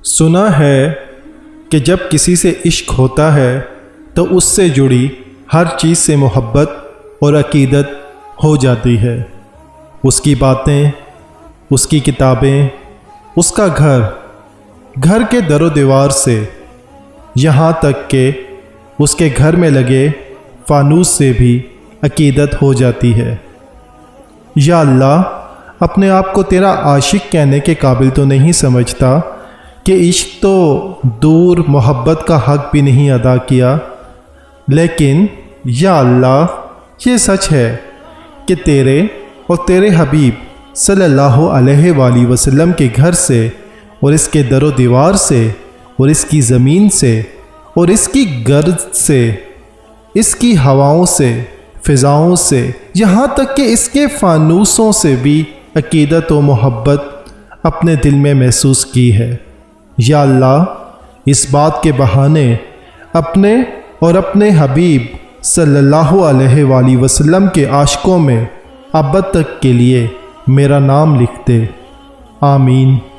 سنا ہے کہ جب کسی سے عشق ہوتا ہے تو اس سے جڑی ہر چیز سے محبت اور عقیدت ہو جاتی ہے۔ اس کی باتیں، اس کی کتابیں، اس کا گھر کے در و دیوار سے، یہاں تک کہ اس کے گھر میں لگے فانوس سے بھی عقیدت ہو جاتی ہے۔ یا اللہ، اپنے آپ کو تیرا عاشق کہنے کے قابل تو نہیں سمجھتا کہ عشق تو دور محبت کا حق بھی نہیں ادا کیا، لیکن یا اللہ یہ سچ ہے کہ تیرے اور تیرے حبیب صلی اللہ علیہ وآلہ وسلم کے گھر سے اور اس کے در و دیوار سے اور اس کی زمین سے اور اس کی گرد سے، اس کی ہواؤں سے، فضاؤں سے، یہاں تک کہ اس کے فانوسوں سے بھی عقیدت و محبت اپنے دل میں محسوس کی ہے۔ یا اللہ، اس بات کے بہانے اپنے اور اپنے حبیب صلی اللہ علیہ وآلہ وسلم کے عاشقوں میں ابد تک کے لیے میرا نام لکھ دے۔ آمین۔